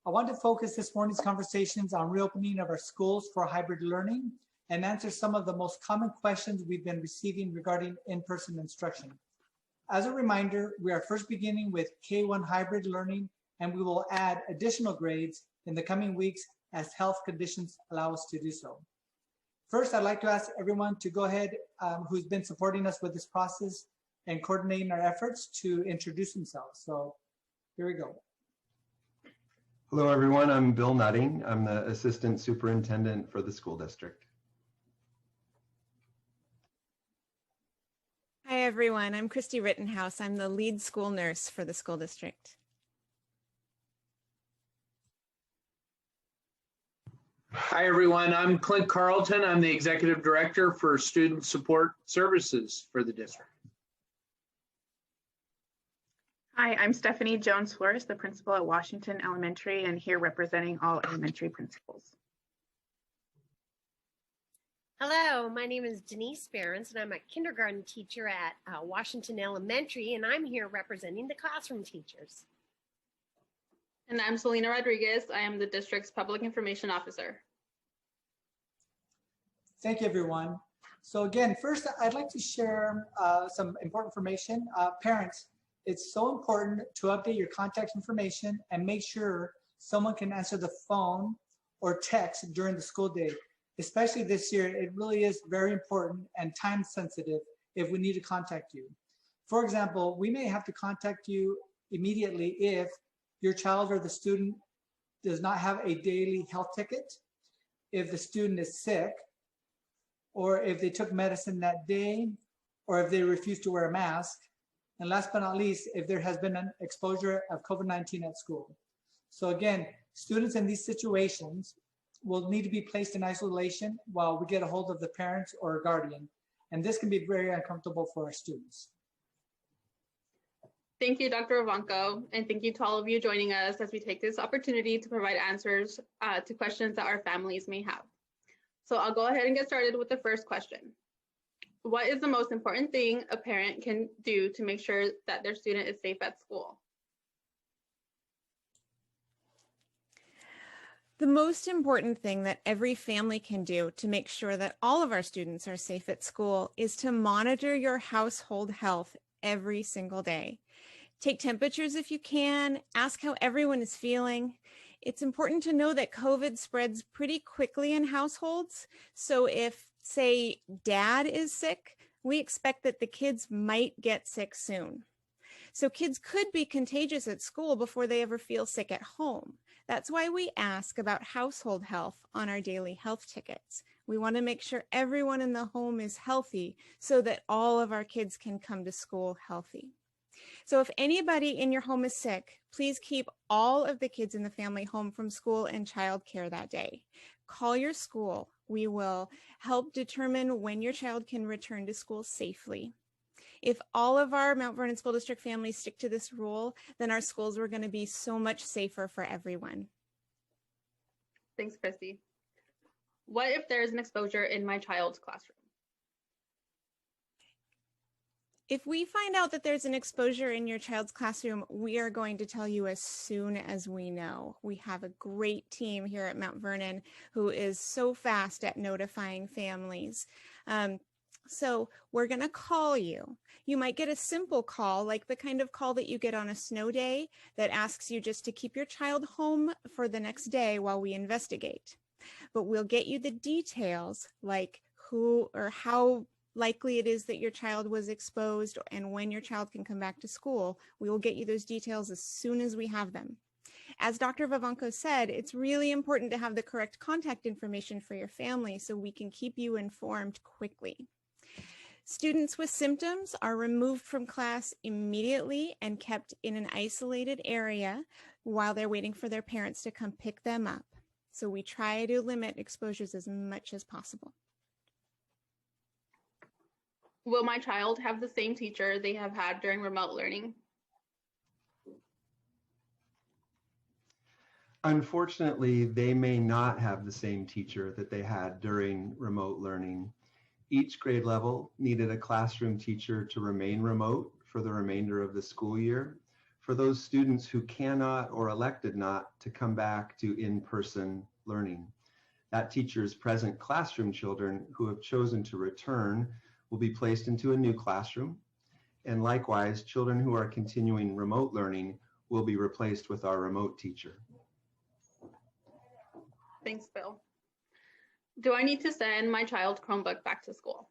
I want to focus this morning's conversations on reopening of our schools for hybrid learning and answer some of the most common questions we've been receiving regarding in-person instruction. As a reminder, we are first beginning with K-1 hybrid learning, and we will add additional grades in the coming weeks as health conditions allow us to do so. First, I'd like to ask everyone to go ahead who's been supporting us with this process and coordinating our efforts to introduce themselves. So here we go. Hello, everyone. I'm Bill Nutting. I'm the Assistant Superintendent for the school district. Hi, everyone. I'm Christy Rittenhouse. I'm the lead school nurse for the school district. Hi, everyone. I'm Clint Carlton. I'm the Executive Director for Student Support Services for the district. Hi, I'm Stephanie Jones-Flores, the principal at Washington Elementary, and here representing all elementary principals. Hello, my name is Denise Behrens, and I'm a kindergarten teacher at Washington Elementary, and I'm here representing the classroom teachers. And I'm Selena Rodriguez. I am the district's public information officer. Thank you, everyone. So again, first, I'd like to share some important information. Parents, it's so important to update your contact information and make sure someone can answer the phone or text during the school day. Especially this year, it really is very important and time sensitive if we need to contact you. For example, we may have to contact you immediately if your child or the student does not have a daily health ticket, if the student is sick, or if they took medicine that day, or if they refuse to wear a mask. And last but not least, if there has been an exposure of COVID-19 at school. So again, students in these situations will need to be placed in isolation while we get a hold of the parents or guardian. And this can be very uncomfortable for our students. Thank you, Dr. Ivanko, and thank you to all of you joining us as we take this opportunity to provide answers to questions that our families may have. So I'll go ahead and get started with the first question. What is the most important thing a parent can do to make sure that their student is safe at school? The most important thing that every family can do to make sure that all of our students are safe at school is to monitor your household health every single day. Take temperatures if you can, ask how everyone is feeling. It's important to know that COVID spreads pretty quickly in households. So if, say, dad is sick, we expect that the kids might get sick soon. So kids could be contagious at school before they ever feel sick at home. That's why we ask about household health on our daily health tickets. We want to make sure everyone in the home is healthy so that all of our kids can come to school healthy. So if anybody in your home is sick, please keep all of the kids in the family home from school and childcare that day. Call your school. We will help determine when your child can return to school safely. If all of our Mount Vernon School District families stick to this rule, then our schools are going to be so much safer for everyone. Thanks, Christy. What if there is an exposure in my child's classroom? If we find out that there's an exposure in your child's classroom, we are going to tell you as soon as we know. We have a great team here at Mount Vernon who is so fast at notifying families. So we're going to call you. You might get a simple call, like the kind of call that you get on a snow day that asks you just to keep your child home for the next day while we investigate. But we'll get you the details, like who or how likely it is that your child was exposed and when your child can come back to school. We will get you those details as soon as we have them. As Dr. Vivanco said, it's really important to have the correct contact information for your family so we can keep you informed quickly. Students with symptoms are removed from class immediately and kept in an isolated area while they're waiting for their parents to come pick them up. So we try to limit exposures as much as possible. Will my child have the same teacher they have had during remote learning? Unfortunately, they may not have the same teacher that they had during remote learning. Each grade level needed a classroom teacher to remain remote for the remainder of the school year. for those students who cannot or elected not to come back to in-person learning. That teacher's present classroom children who have chosen to return will be placed into a new classroom. And likewise, children who are continuing remote learning will be replaced with our remote teacher. Thanks, Bill. Do I need to send my child's Chromebook back to school?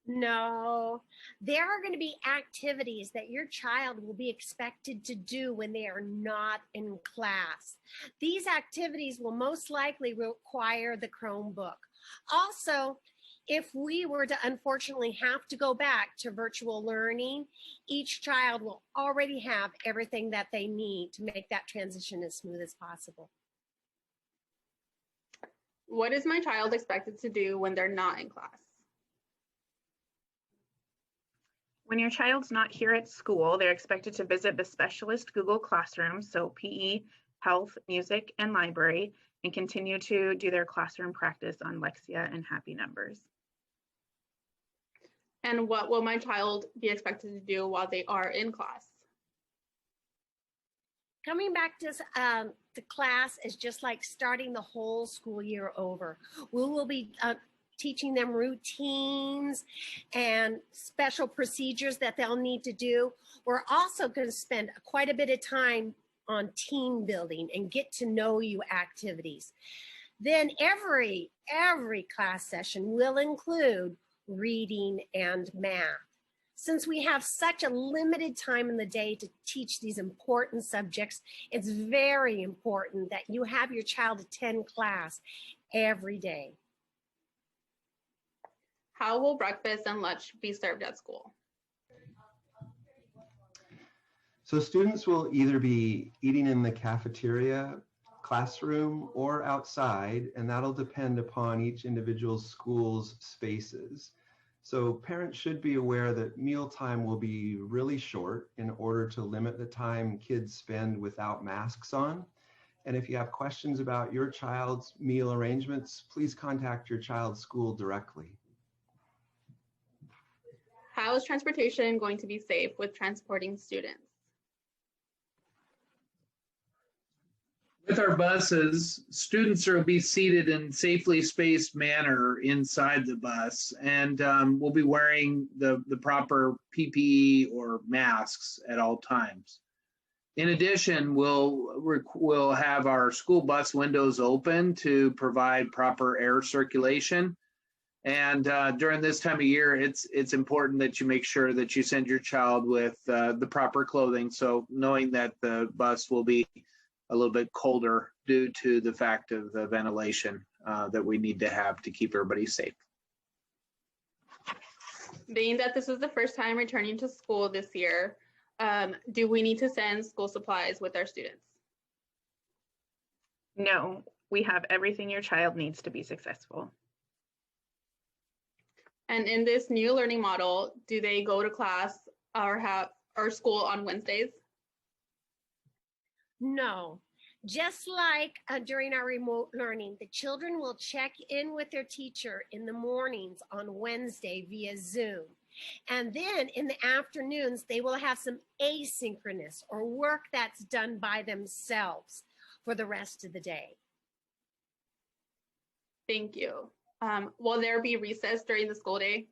No, there are going to be activities that your child will be expected to do when they are not in class. These activities will most likely require the Chromebook. Also, if we were to unfortunately have to go back to virtual learning, each child will already have everything that they need to make that transition as smooth as possible. What is my child expected to do when they're not in class? When your child's not here at school, they're expected to visit the specialist Google Classroom, so PE, health, music, and library, and continue to do their classroom practice on Lexia and Happy Numbers. And what will my child be expected to do while they are in class? Coming back to class is just like starting the whole school year over. We will be teaching them routines and special procedures that they'll need to do. We're also going to spend quite a bit of time on team building and get to know you activities. Then every class session will include reading and math. Since we have such a limited time in the day to teach these important subjects, it's very important that you have your child attend class every day. How will breakfast and lunch be served at school? So students will either be eating in the cafeteria, classroom, or outside, and that'll depend upon each individual school's spaces. So parents should be aware that mealtime will be really short in order to limit the time kids spend without masks on. And if you have questions about your child's meal arrangements, please contact your child's school directly. How is transportation going to be safe with transporting students? With our buses, students will be seated in safely spaced manner inside the bus, and we'll be wearing the proper PPE or masks at all times. In addition, we'll have our school bus windows open to provide proper air circulation. And during this time of year, it's important that you make sure that you send your child with the proper clothing. So knowing that the bus will be a little bit colder due to the fact of the ventilation that we need to have to keep everybody safe. Being that this is the first time returning to school this year, do we need to send school supplies with our students? No, we have everything your child needs to be successful. And in this new learning model, do they go to class or school on Wednesdays? No, just like during our remote learning, the children will check in with their teacher in the mornings on Wednesday via Zoom. And then in the afternoons, they will have some asynchronous or work that's done by themselves for the rest of the day. Thank you. Will there be recess during the school day?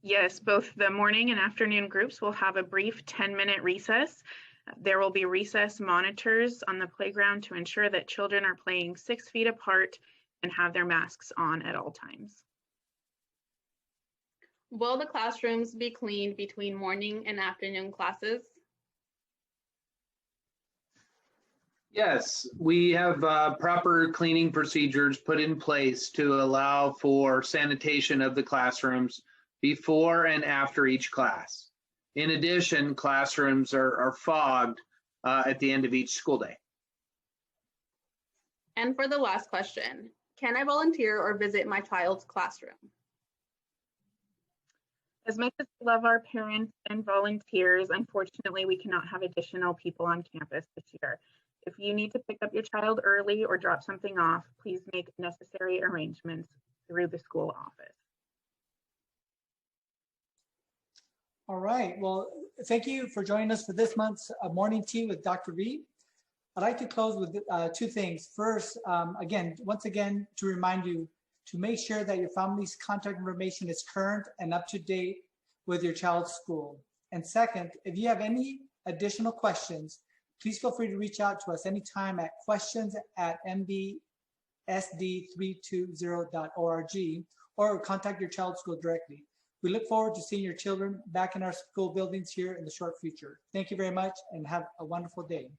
Yes, both the morning and afternoon groups will have a brief 10-minute recess. There will be recess monitors on the playground to ensure that children are playing 6 feet apart and have their masks on at all times. Will the classrooms be cleaned between morning and afternoon classes? Yes, we have proper cleaning procedures put in place to allow for sanitation of the classrooms before and after each class. In addition, classrooms are fogged at the end of each school day. And for the last question, can I volunteer or visit my child's classroom? As much as we love our parents and volunteers, unfortunately, we cannot have additional people on campus this year. If you need to pick up your child early or drop something off, please make necessary arrangements through the school office. All right. Well, thank you for joining us for this month's morning tea with Dr. V. I'd like to close with two things. First, once again, to remind you to make sure that your family's contact information is current and up to date with your child's school. And second, if you have any additional questions, please feel free to reach out to us anytime at questions@mbsd320.org or contact your child's school directly. We look forward to seeing your children back in our school buildings here in the short future. Thank you very much and have a wonderful day.